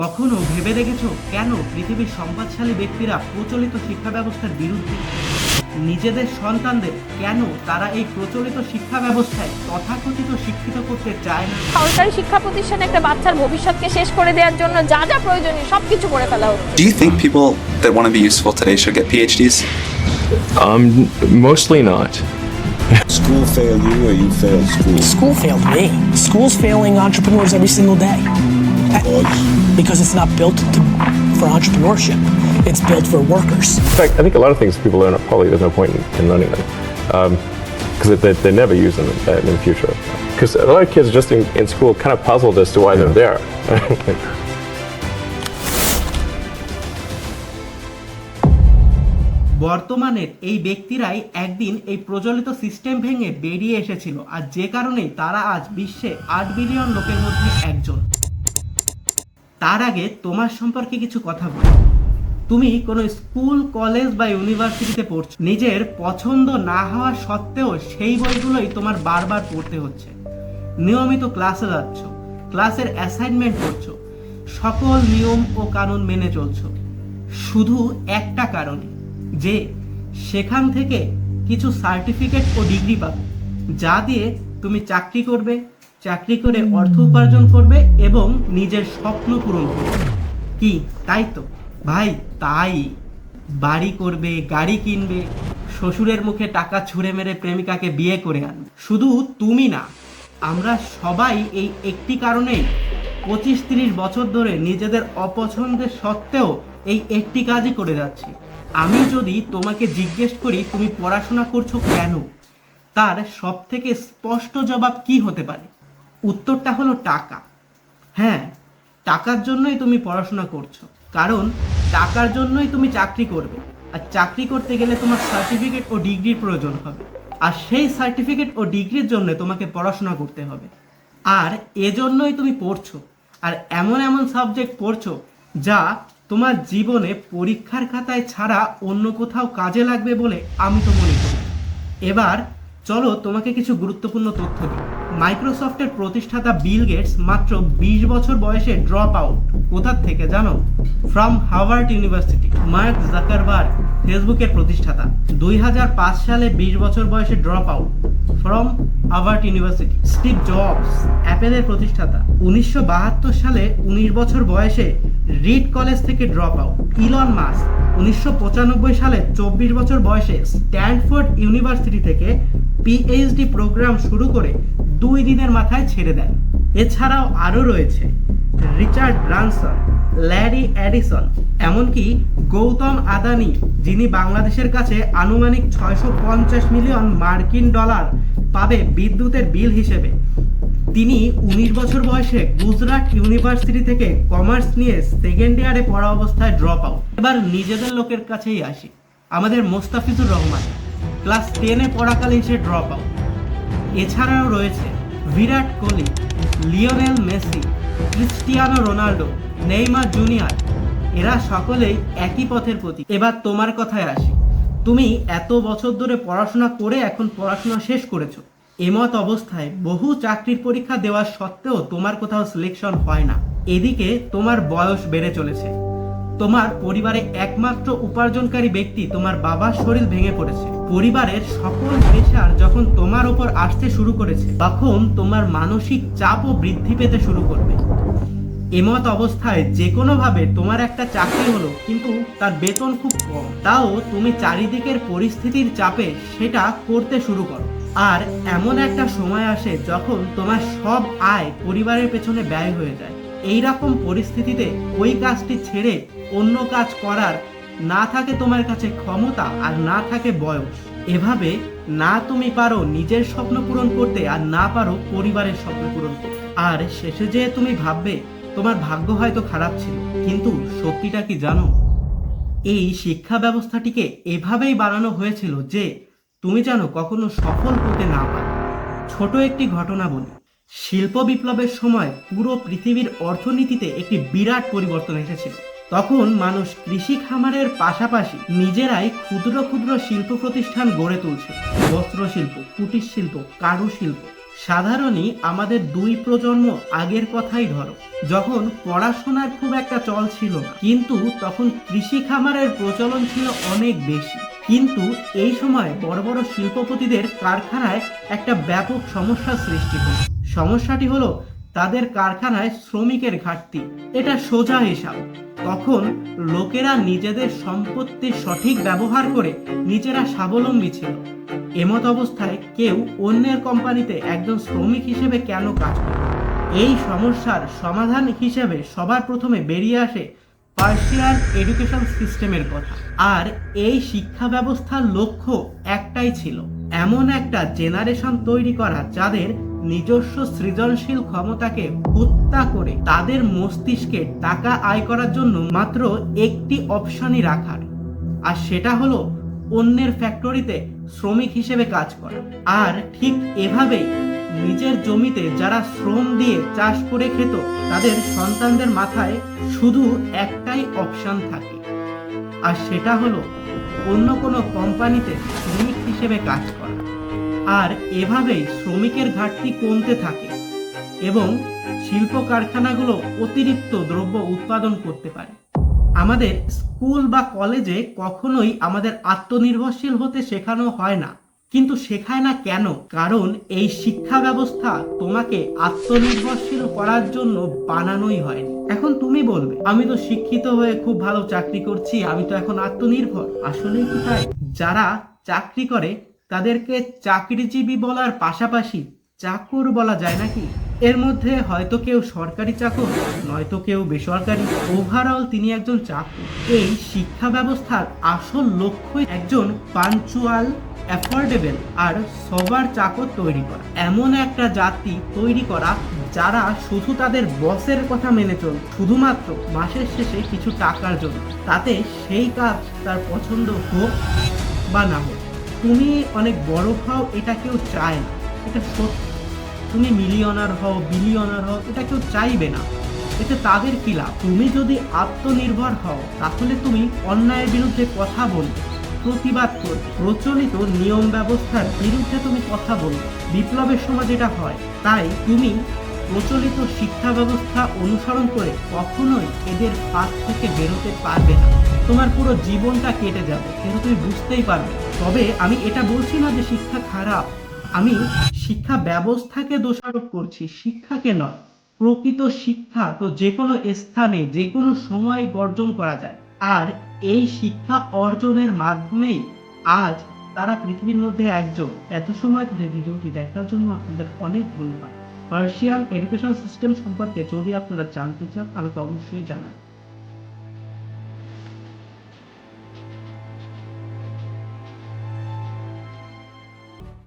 কখনো ভেবে দেখেছো কেন পৃথিবীর সম্পদশালী ব্যক্তিরা প্রচলিত শিক্ষা ব্যবস্থার বিরুদ্ধে? নিজেদের সন্তানদের কেন তারা এই প্রচলিত শিক্ষা ব্যবস্থায় তথাকথিত শিক্ষিত করতে চায় না? সরকারি শিক্ষা প্রতিষ্ঠানে একটা বাচ্চার ভবিষ্যৎকে শেষ করে দেওয়ার জন্য যা যা প্রয়োজনীয় সবকিছু করে ফেলা হচ্ছে। Do you think people that want to be useful today should get PhDs? Mostly not. School failed you or you failed school? School failed me. School's failing entrepreneurs every single day. Because it's not built for entrepreneurship. It's built for workers. In fact, I think a lot of things people learn at poly, there's no point in learning them. Because they never use them in the future. Because a lot of kids just in school kind of puzzled as to why they're there. বর্তমানের এই ব্যক্তিরাই একদিন এই প্রচলিত system ভেঙে বেরিয়ে এসেছিল, আর যে কারণে তারা আজ বিশ্বে 8 বিলিয়ন লোকের মধ্যে একজন। তার আগে তোমার সম্পর্কে কিছু কথা বলি। তুমি কোনো স্কুল, কলেজ বা ইউনিভার্সিটিতে পড়ছো, নিজের পছন্দ না হওয়া সত্ত্বেও সেই বইগুলোই তোমার বারবার পড়তে হচ্ছে। নিয়মিত ক্লাসে যাচ্ছ, ক্লাসের অ্যাসাইনমেন্ট করছো, সকল নিয়ম ও কানুন মেনে চলছো, শুধু একটা কারণে যে সেখান থেকে কিছু সার্টিফিকেট ও ডিগ্রি পাবে, যা দিয়ে তুমি চাকরি করবে, চাকরি করে অর্থ উপার্জন করবে এবং নিজের স্বপ্ন পূরণ করবে। কি তাই তো ভাই? তাই বাড়ি করবে, গাড়ি কিনবে, শ্বশুরের মুখে টাকা ছুঁড়ে মেরে প্রেমিকাকে বিয়ে করে আনবে। শুধু তুমি না, আমরা সবাই এই একটি কারণেই 25-30 বছর ধরে নিজেদের অপছন্দের সত্ত্বেও এই একটি কাজই করে যাচ্ছি। আমি যদি তোমাকে জিজ্ঞেস করি তুমি পড়াশোনা করছো কেন, তার সব থেকে স্পষ্ট জবাব কি হতে পারে? উত্তরটা হলো টাকা। হ্যাঁ, টাকার জন্যই তুমি পড়াশোনা করছো, কারণ টাকার জন্যই তুমি চাকরি করবে, আর চাকরি করতে গেলে তোমার সার্টিফিকেট ও ডিগ্রির প্রয়োজন হবে, আর সেই সার্টিফিকেট ও ডিগ্রির জন্য তোমাকে পড়াশোনা করতে হবে। আর এজন্যই তুমি পড়ছো, আর এমন এমন সাবজেক্ট পড়ছো যা তোমার জীবনে পরীক্ষার খাতায় ছাড়া অন্য কোথাও কাজে লাগবে বলে আমি তো মনে করি। এবার চলো তোমাকে কিছু গুরুত্বপূর্ণ তথ্য দিই। মাইক্রোসফটের প্রতিষ্ঠাতা বিল গেটস মাত্র 20 বছর বয়সে ড্রপ আউট। কোথা থেকে জানো? From Harvard University. Mark Zuckerberg, ফেসবুকের প্রতিষ্ঠাতা, 2005 সালে 20 বছর বয়সে drop out from Harvard University. Steve Jobs, অ্যাপেলের প্রতিষ্ঠাতা, 1972 সালে 19 বছর বয়সে রিড কলেজ থেকে ড্রপ আউট। ইলন মাস্ক 1995 সালে 24 বছর বয়সে স্ট্যানফোর্ড ইউনিভার্সিটি থেকে পিএইচডি প্রোগ্রাম শুরু করে 2 দিনের মাথায় ছেড়ে দেন। এছাড়াও আরও রয়েছে রিচার্ড ব্রানসন, ল্যারি অ্যাডিসন, এমনকি গৌতম আদানি, যিনি বাংলাদেশের কাছে আনুমানিক 650 মিলিয়ন মার্কিন ডলার পাবে বিদ্যুতের বিল হিসেবে। তিনি 19 বছর বয়সে গুজরাট ইউনিভার্সিটি থেকে কমার্স নিয়ে সেকেন্ড ইয়ারে পড়া অবস্থায় ড্রপ আউট। এবার নিজেদের লোকের কাছেই আসি। আমাদের মোস্তাফিজুর রহমান, ক্লাস 10-এ পড়াকালীন সে ড্রপ আউট। এছাড়াও রয়েছে Virat Kohli, Lionel Messi, Cristiano Ronaldo, Neymar junior, এরা সকলেই একই পথের প্রতীক। এবার তোমার কথায় আসি। তুমি এত বছর ধরে পড়াশোনা করে এখন পড়াশোনা শেষ করেছো, এমত অবস্থায় বহু চাকরির পরীক্ষা দেওয়ার সত্ত্বেও তোমার কোথাও সিলেকশন হয় না। এদিকে তোমার বয়স বেড়ে চলেছে, তোমার পরিবারে একমাত্র উপার্জনকারী ব্যক্তি তোমার বাবার শরীর ভেঙে পড়েছে, পরিবারের সকল প্রেশার যখন তোমার ওপর আসতে শুরু করেছে, তখন তোমার মানসিক চাপও বৃদ্ধি পেতে শুরু করবে। এমত অবস্থায় যে কোনোভাবে তোমার একটা চাকরি হলো, কিন্তু তার বেতন খুব কম, তাও তুমি চারিদিকের পরিস্থিতির চাপে সেটা করতে শুরু করো। আর এমন একটা সময় আসে যখন তোমার সব আয় পরিবারের পেছনে ব্যয় হয়ে যায়। এই রকম পরিস্থিতিতে ওই কাজটি ছেড়ে অন্য কাজ করার না থাকে তোমার কাছে ক্ষমতা, আর না থাকে বয়স। এভাবে না তুমি পারো নিজের স্বপ্ন পূরণ করতে, আর না পারো পরিবারের স্বপ্ন পূরণ করতে। আর শেষে যে তুমি ভাববে তোমার ভাগ্য হয়তো খারাপ ছিল, কিন্তু সত্যিটা কি জানো? এই শিক্ষা ব্যবস্থাটিকে এভাবেই বানানো হয়েছিল যে তুমি যেন কখনো সফল হতে না পারো। ছোট একটি ঘটনা বলি। শিল্প বিপ্লবের সময় পুরো পৃথিবীর অর্থনীতিতে একটি বিরাট পরিবর্তন এসেছিল। তখন মানুষ কৃষি খামারের পাশাপাশি নিজেরাই ক্ষুদ্র ক্ষুদ্র শিল্প প্রতিষ্ঠান গড়ে তুলছে। বস্ত্র শিল্প, কুটির শিল্প, কারুশিল্প, সাধারণই আমাদের 2 প্রজন্ম আগের কথাই ধরো, যখন পড়াশোনার খুব একটা চল ছিল না, কিন্তু তখন কৃষি খামারের প্রচলন ছিল অনেক বেশি। কিন্তু এই সময় বড় বড় শিল্পপতিদের কারখানায় একটা ব্যাপক সমস্যার সৃষ্টি হলো। সমস্যাটি হলো তাদের কারখানায় শ্রমিকের ঘাটতি। এটা সোজা হিসাব। তখন লোকেরা নিজেদের সম্পত্তির সঠিক ব্যবহার করে নিজেরা স্বাবলম্বী ছিল। এমত অবস্থায় কেউ অন্যের কোম্পানিতে একজন শ্রমিক হিসেবে কেন কাজ করে? এই সমস্যার সমাধান হিসেবে সবার প্রথমে বেরিয়ে আসে পার্সিয়ান এডুকেশন সিস্টেমের কথা। আর এই শিক্ষা ব্যবস্থার লক্ষ্য একটাই ছিল, এমন একটা জেনারেশন তৈরি করা যাদের নিজস্ব সৃজনশীল ক্ষমতাকে হত্যা করে তাদের মস্তিষ্কে টাকা আয় করার জন্য মাত্র একটি অপশনই রাখার, আর সেটা হলো অন্যের ফ্যাক্টরিতে শ্রমিক হিসেবে কাজ করা। আর ঠিক এভাবেই নিজের জমিতে যারা শ্রম দিয়ে চাষ করে খেত, তাদের সন্তানদের মাথায় শুধু একটাই অপশন থাকে, আর সেটা হলো অন্য কোনো কোম্পানিতে শ্রমিক হিসেবে কাজ করা। আর এভাবেই শ্রমিকের ঘাটতি কমতে থাকে এবং শিল্প কারখানাগুলো অতিরিক্ত দ্রব্য উৎপাদন করতে পারে। আমাদের স্কুল বা কলেজে কখনোই আমাদের আত্মনির্ভরশীল হতে শেখানো হয় না, কিন্তু শেখায় না কেন? কারণ এই শিক্ষা ব্যবস্থা তোমাকে আত্মনির্ভরশীল করার জন্য বানানোই হয়। এখন তুমি বলবে, আমি তো শিক্ষিত হয়ে খুব ভালো চাকরি করছি, আমি তো এখন আত্মনির্ভর। আসলেই কি তাই? যারা চাকরি করে তাদেরকে চাকরিজীবী বলার পাশাপাশি চাকর বলা যায় নাকি? এর মধ্যে হয়তো কেউ সরকারি চাকর, নয়তো কেউ বেসরকারি, ওভারঅল তিনি একজন চাকর। এই শিক্ষা ব্যবস্থার আসল লক্ষ্যই একজন পাঞ্চুয়াল, অ্যাফোর্ডেবল আর সবার চাকর তৈরি করা। এমন একটা জাতি তৈরি করা যারা শুধু তাদের বসের কথা মেনে চল, শুধুমাত্র মাসের শেষে কিছু টাকার জন্য, তাতে সেই কাজ তার পছন্দ হোক বা না হোক। তুমি অনেক বড় হও এটা কেউ চায় না, এটা সত্যি। তুমি মিলিয়নার হও, বিলিয়নার হও, এটা কেউ চাইবে না। এতে তাদের কি লাভ? তুমি যদি আত্মনির্ভর হও তাহলে তুমি অন্যায়ের বিরুদ্ধে কথা বলবে, প্রতিবাদ করবে, প্রচলিত নিয়ম ব্যবস্থার বিরুদ্ধে তুমি কথা বলবে। বিপ্লবের সময় যেটা হয়, তাই তুমি প্রচলিত শিক্ষা ব্যবস্থা অনুসরণ করে কখনোই এদের ফাঁদ থেকে বেরোতে পারবে না। তোমার পুরো জীবনটা কেটে যাবে, কিন্তু তুমি বুঝতেই পারবে। তবে আমি এটা বলছি না যে শিক্ষা খারাপ, আমি শিক্ষা ব্যবস্থাকে দোষারোপ করছি, শিক্ষাকে নয়। প্রকৃত শিক্ষা তো যে কোনো স্থানে যে কোনো সময় অর্জন করা যায়, আর এই শিক্ষা অর্জনের মাধ্যমেই আজ তারা পৃথিবীর মধ্যে একজন। এত সময় ধরে ভিডিওটি দেখার জন্য আপনাদের অনেক ধন্যবাদ। পার্সিয়ান এডুকেশন সিস্টেম সম্পর্কে যদি আপনারা জানতে চান, আমাকে অবশ্যই জানান।